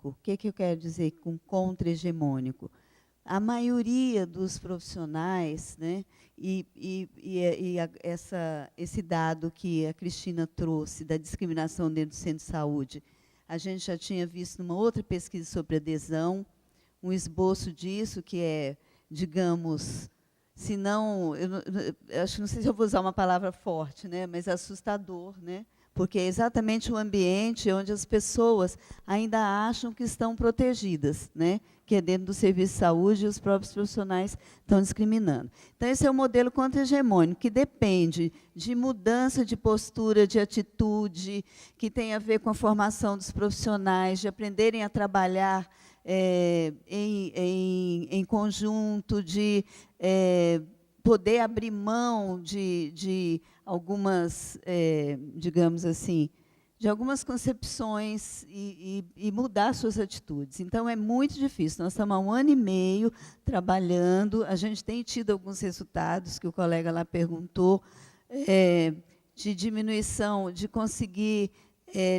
O que eu quero dizer com contra-hegemônico? A maioria dos profissionais, né, esse dado que a Cristina trouxe da discriminação dentro do centro de saúde, a gente já tinha visto numa outra pesquisa sobre adesão, um esboço disso, que é, digamos, se não, eu acho que não sei se eu vou usar uma palavra forte, né, mas assustador, né, porque é exatamente o ambiente onde as pessoas ainda acham que estão protegidas, né, que é dentro do serviço de saúde e os próprios profissionais estão discriminando. Então, esse é o modelo contra-hegemônico, que depende de mudança de postura, de atitude, que tem a ver com a formação dos profissionais, de aprenderem a trabalhar em conjunto, de poder abrir mão de algumas, digamos assim, de algumas concepções e mudar suas atitudes. Então, é muito difícil. Nós estamos há 1 ano e meio trabalhando, a gente tem tido alguns resultados, que o colega lá perguntou, de diminuição, de conseguir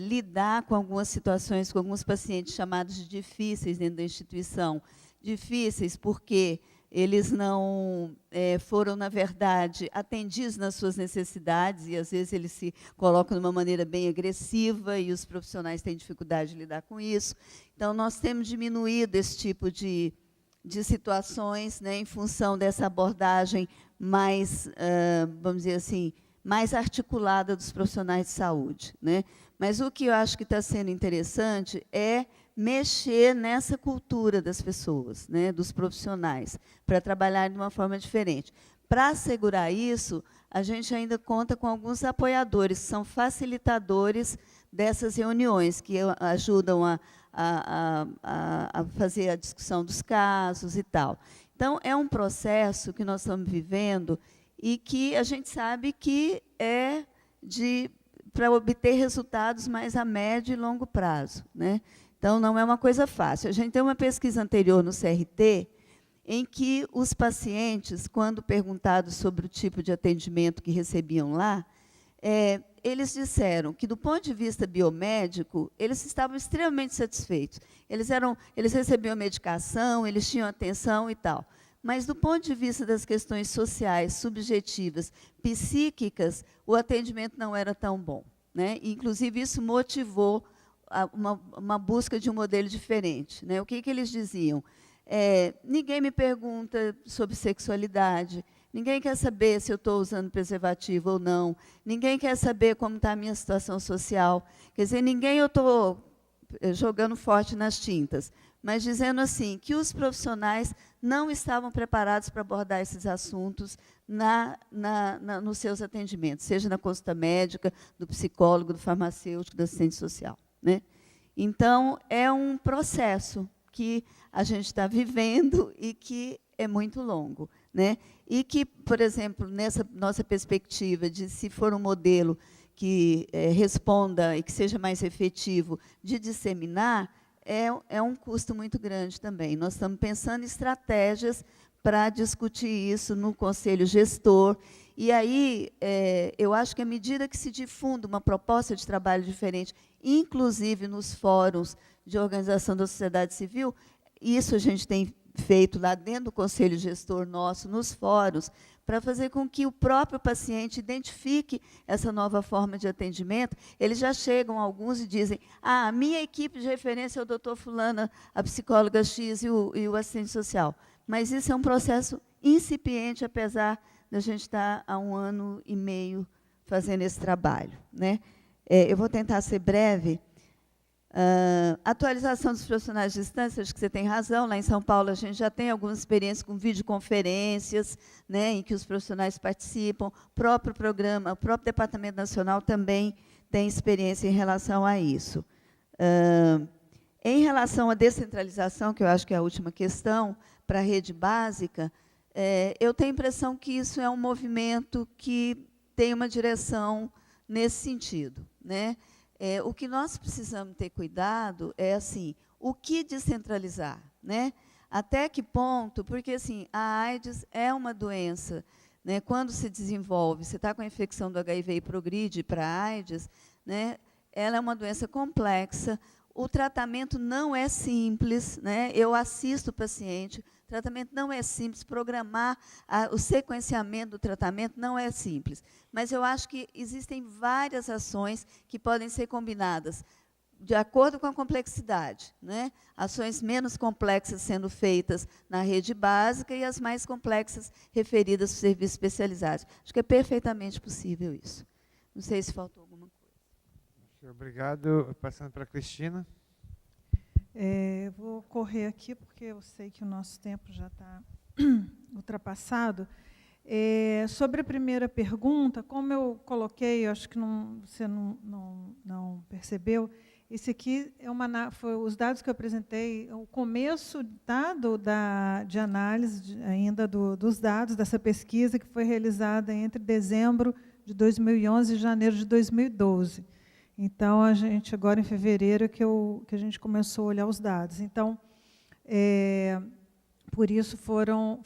lidar com algumas situações, com alguns pacientes chamados de difíceis dentro da instituição. Difíceis porque eles não foram, na verdade, atendidos nas suas necessidades, e, às vezes, eles se colocam de uma maneira bem agressiva, e os profissionais têm dificuldade de lidar com isso. Então, nós temos diminuído esse tipo de situações, né, em função dessa abordagem mais, vamos dizer assim, mais articulada dos profissionais de saúde, né? Mas o que eu acho que está sendo interessante é mexer nessa cultura das pessoas, né, dos profissionais, para trabalhar de uma forma diferente. Para assegurar isso, a gente ainda conta com alguns apoiadores, que são facilitadores dessas reuniões, que ajudam a fazer a discussão dos casos e tal. Então, é um processo que nós estamos vivendo e que a gente sabe que é para obter resultados mais a médio e longo prazo, né? Então, não é uma coisa fácil. A gente tem uma pesquisa anterior no CRT, em que os pacientes, quando perguntados sobre o tipo de atendimento que recebiam lá, eles disseram que, do ponto de vista biomédico, eles estavam extremamente satisfeitos. Eles recebiam medicação, eles tinham atenção e tal. Mas, do ponto de vista das questões sociais, subjetivas, psíquicas, o atendimento não era tão bom, né? Inclusive, isso motivou uma busca de um modelo diferente, né? O que eles diziam? Ninguém me pergunta sobre sexualidade, ninguém quer saber se eu estou usando preservativo ou não, ninguém quer saber como está a minha situação social. Quer dizer, eu estou jogando forte nas tintas, mas dizendo assim, que os profissionais não estavam preparados para abordar esses assuntos nos seus atendimentos, seja na consulta médica, do psicólogo, do farmacêutico, do assistente social, né? Então, é um processo que a gente está vivendo e que é muito longo, né? E que, por exemplo, nessa nossa perspectiva de, se for um modelo que responda e que seja mais efetivo de disseminar, é um custo muito grande também. Nós estamos pensando em estratégias para discutir isso no conselho gestor. E aí, eu acho que, à medida que se difunda uma proposta de trabalho diferente, inclusive nos fóruns de organização da sociedade civil, isso a gente tem feito lá dentro do conselho gestor nosso, nos fóruns, para fazer com que o próprio paciente identifique essa nova forma de atendimento. Eles já chegam, alguns, e dizem, a minha equipe de referência é o doutor fulana, a psicóloga X e o assistente social. Mas isso é um processo incipiente, apesar da gente estar há 1 ano e meio fazendo esse trabalho, né? Eu vou tentar ser breve. Atualização dos profissionais de distância, acho que você tem razão. Lá em São Paulo, a gente já tem algumas experiências com videoconferências, né, em que os profissionais participam. O próprio programa, o próprio Departamento Nacional também tem experiência em relação a isso. Em relação à descentralização, que eu acho que é a última questão, para a rede básica, eu tenho a impressão que isso é um movimento que tem uma direção nesse sentido, né? O que nós precisamos ter cuidado é, assim, o que descentralizar, né? Até que ponto, porque, assim, a AIDS é uma doença, né? Quando se desenvolve, você está com a infecção do HIV e progride para a AIDS, né? Ela é uma doença complexa, O tratamento não é simples, né? Eu assisto o paciente, o tratamento não é simples, programar o sequenciamento do tratamento não é simples. Mas eu acho que existem várias ações que podem ser combinadas, de acordo com a complexidade, né? Ações menos complexas sendo feitas na rede básica e as mais complexas referidas aos serviços especializados. Acho que é perfeitamente possível isso. Não sei se faltou alguma coisa. Obrigado. Passando para a Cristina. Vou correr aqui, porque eu sei que o nosso tempo já está ultrapassado. Sobre a primeira pergunta, como eu coloquei, eu acho que você não percebeu, esse aqui foi os dados que eu apresentei, o começo de análise ainda dos dados dessa pesquisa, que foi realizada entre dezembro de 2011 e janeiro de 2012. Então, a gente, agora em fevereiro, que a gente começou a olhar os dados. Então, por isso foram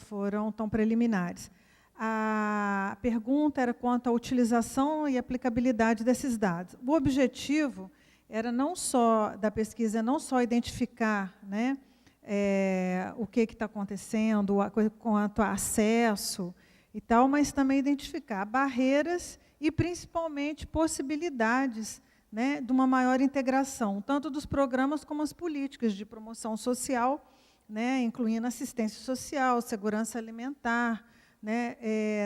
tão preliminares. A pergunta era quanto à utilização e aplicabilidade desses dados. O objetivo era da pesquisa não só identificar, né, o que está acontecendo, quanto a acesso e tal, mas também identificar barreiras e, principalmente, possibilidades, né, de uma maior integração, tanto dos programas como as políticas de promoção social, né, incluindo assistência social, segurança alimentar, né,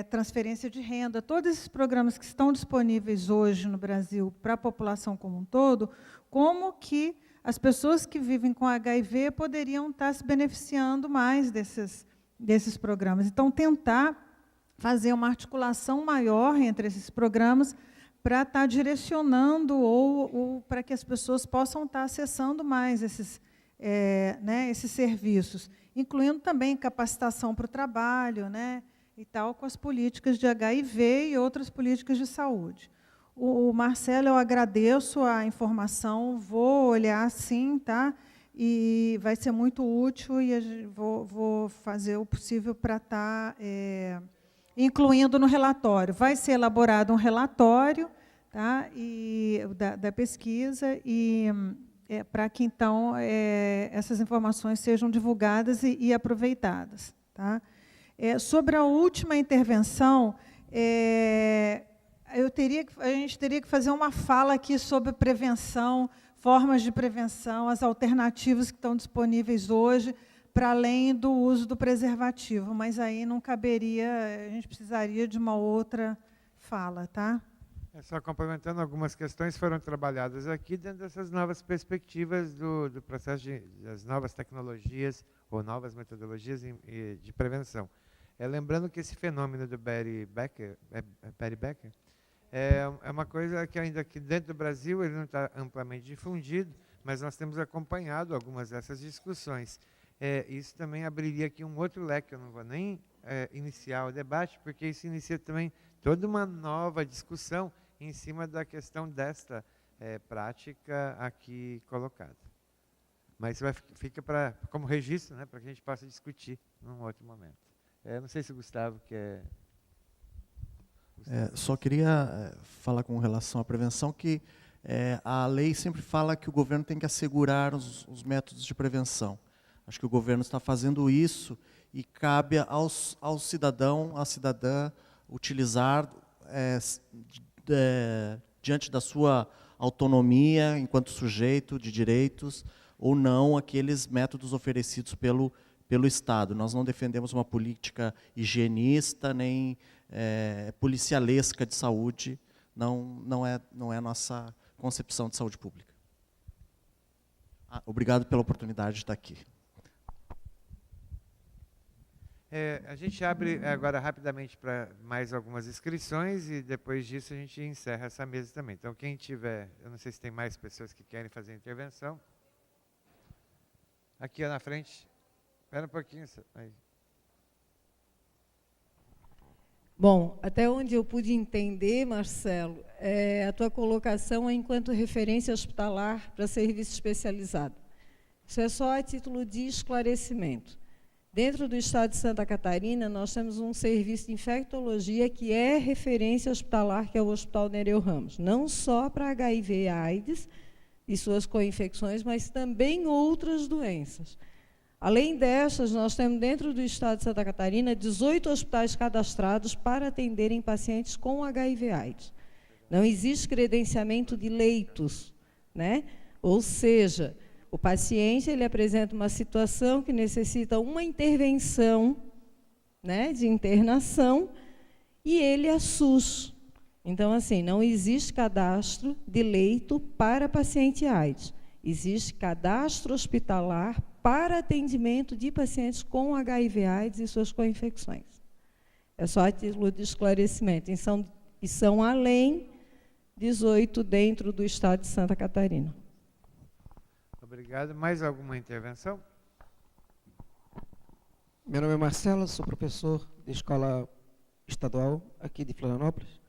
transferência de renda, todos esses programas que estão disponíveis hoje no Brasil para a população como um todo, como que as pessoas que vivem com HIV poderiam estar se beneficiando mais desses programas. Então, tentar fazer uma articulação maior entre esses programas para estar direcionando ou para que as pessoas possam estar acessando mais esses serviços, incluindo também capacitação para o trabalho, né, e tal, com as políticas de HIV e outras políticas de saúde. O Marcelo, eu agradeço a informação, vou olhar sim, tá? E vai ser muito útil e vou fazer o possível para estar incluindo no relatório. Vai ser elaborado um relatório, tá? Da pesquisa, e para que, então, essas informações sejam divulgadas e aproveitadas. Tá? Sobre a última intervenção, a gente teria que fazer uma fala aqui sobre prevenção, formas de prevenção, as alternativas que estão disponíveis hoje, para além do uso do preservativo, mas aí não caberia, a gente precisaria de uma outra fala. Tá? Só complementando, algumas questões foram trabalhadas aqui dentro dessas novas perspectivas do processo das novas tecnologias ou novas metodologias de prevenção. Lembrando que esse fenômeno do Barry Becker é uma coisa que ainda aqui dentro do Brasil ele não está amplamente difundido, mas nós temos acompanhado algumas dessas discussões. Isso também abriria aqui um outro leque, eu não vou nem iniciar o debate, porque isso inicia também toda uma nova discussão em cima da questão desta prática aqui colocada. Mas fica como registro, né, para que a gente possa discutir num outro momento. Não sei se o Gustavo quer... Só queria falar com relação à prevenção que a lei sempre fala que o governo tem que assegurar os métodos de prevenção. Acho que o governo está fazendo isso e cabe ao cidadão, à cidadã, utilizar, diante da sua autonomia enquanto sujeito de direitos ou não, aqueles métodos oferecidos pelo Estado. Nós não defendemos uma política higienista nem policialesca de saúde, não é a nossa concepção de saúde pública. Obrigado pela oportunidade de estar aqui. A gente abre agora rapidamente para mais algumas inscrições e depois disso a gente encerra essa mesa também. Então, quem tiver, eu não sei se tem mais pessoas que querem fazer intervenção. Aqui na frente. Espera um pouquinho. Aí. Bom, até onde eu pude entender, Marcelo, a tua colocação é enquanto referência hospitalar para serviço especializado. Isso é só a título de esclarecimento. Dentro do estado de Santa Catarina, nós temos um serviço de infectologia que é referência hospitalar, que é o Hospital Nereu Ramos. Não só para HIV e AIDS, e suas co-infecções, mas também outras doenças. Além destas, nós temos dentro do estado de Santa Catarina 18 hospitais cadastrados para atenderem pacientes com HIV/AIDS. Não existe credenciamento de leitos, né? Ou seja, o paciente ele apresenta uma situação que necessita uma intervenção, né, de internação, e ele é SUS. Então, assim, não existe cadastro de leito para paciente AIDS. Existe cadastro hospitalar para atendimento de pacientes com HIV/AIDS e suas co-infecções. É só a título de esclarecimento. E são além 18 dentro do estado de Santa Catarina. Obrigado. Mais alguma intervenção? Meu nome é Marcelo, sou professor de escola estadual aqui de Florianópolis.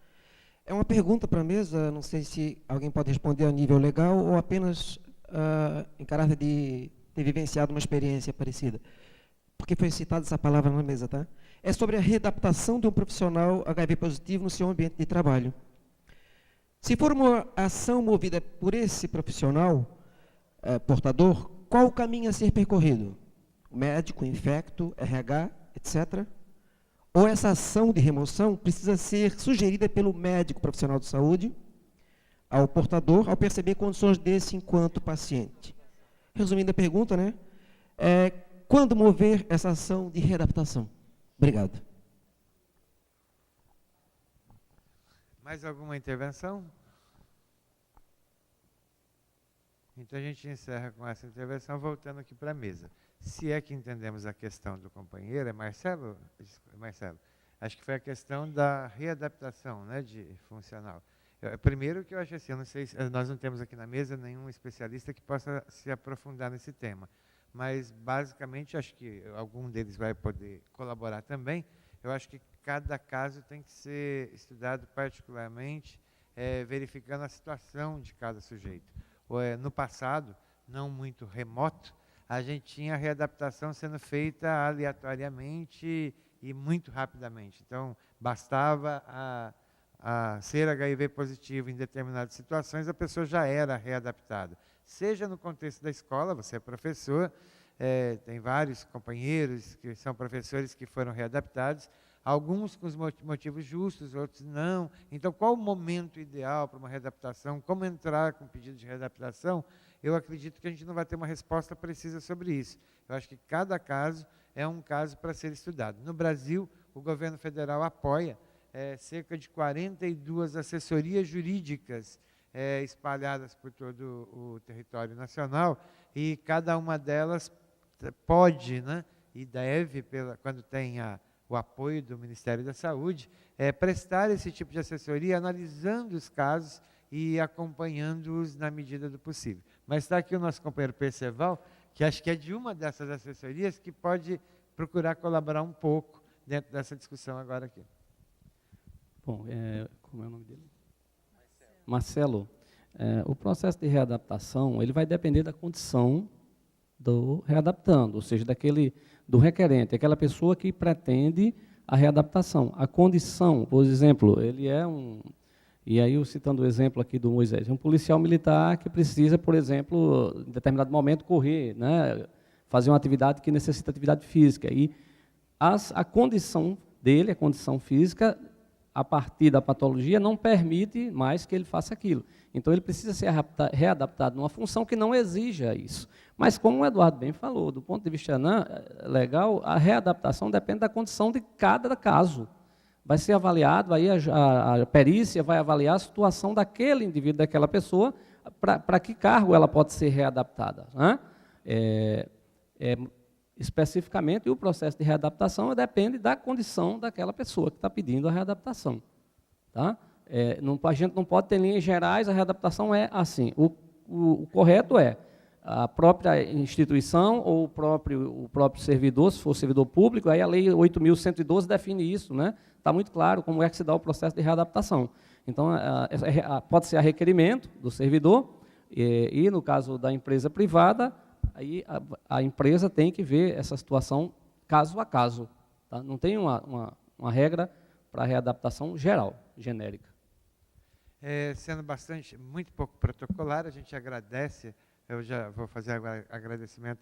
É uma pergunta para a mesa, não sei se alguém pode responder a nível legal ou apenas em caráter de ter vivenciado uma experiência parecida. Porque foi citada essa palavra na mesa, tá? É sobre a readaptação de um profissional HIV positivo no seu ambiente de trabalho. Se for uma ação movida por esse profissional portador, qual o caminho a ser percorrido? O médico, infecto, RH, etc. Ou essa ação de remoção precisa ser sugerida pelo médico profissional de saúde ao portador, ao perceber condições desse enquanto paciente. Resumindo a pergunta, né? Quando mover essa ação de readaptação? Obrigado. Mais alguma intervenção? Então a gente encerra com essa intervenção, voltando aqui para a mesa. Se é que entendemos a questão do companheiro, é Marcelo? Marcelo, acho que foi a questão da readaptação, né, de funcional. Primeiro que eu acho assim, eu não sei, nós não temos aqui na mesa nenhum especialista que possa se aprofundar nesse tema, mas basicamente acho que algum deles vai poder colaborar também. Eu acho que cada caso tem que ser estudado particularmente, verificando a situação de cada sujeito. No passado, não muito remoto, a gente tinha a readaptação sendo feita aleatoriamente e muito rapidamente. Então, bastava a ser HIV positivo em determinadas situações, a pessoa já era readaptada. Seja no contexto da escola, você é professor, tem vários companheiros que são professores que foram readaptados, alguns com os motivos justos, outros não. Então, qual o momento ideal para uma readaptação? Como entrar com pedido de readaptação? Eu acredito que a gente não vai ter uma resposta precisa sobre isso. Eu acho que cada caso é um caso para ser estudado. No Brasil, o governo federal apoia cerca de 42 assessorias jurídicas espalhadas por todo o território nacional, e cada uma delas pode, né, e deve, quando tem o apoio do Ministério da Saúde, prestar esse tipo de assessoria, analisando os casos e acompanhando-os na medida do possível. Mas está aqui o nosso companheiro Perceval, que acho que é de uma dessas assessorias, que pode procurar colaborar um pouco dentro dessa discussão agora aqui. Bom, como é o nome dele? Marcelo. O processo de readaptação, ele vai depender da condição do readaptando, ou seja, do requerente, aquela pessoa que pretende a readaptação. A condição, por exemplo, ele é e aí eu citando o exemplo aqui do Moisés, é um policial militar que precisa, por exemplo, em determinado momento correr, né, fazer uma atividade que necessita atividade física. E a condição dele, a condição física, a partir da patologia, não permite mais que ele faça aquilo. Então, ele precisa ser readaptado numa função que não exija isso. Mas, como o Eduardo bem falou, do ponto de vista legal, a readaptação depende da condição de cada caso. Vai ser avaliado, aí a perícia vai avaliar a situação daquele indivíduo, daquela pessoa, para que cargo ela pode ser readaptada, né? Especificamente, o processo de readaptação depende da condição daquela pessoa que está pedindo a readaptação. Tá? A gente não pode ter linhas gerais, a readaptação é assim. O correto é a própria instituição ou o próprio servidor, se for servidor público, aí a Lei 8.112 define isso, né? Está muito claro como é que se dá o processo de readaptação. Então, pode ser a requerimento do servidor, e no caso da empresa privada, aí a empresa tem que ver essa situação caso a caso. Tá? Não tem uma regra para readaptação geral, genérica. Sendo muito pouco protocolar, a gente agradece, eu já vou fazer agora agradecimento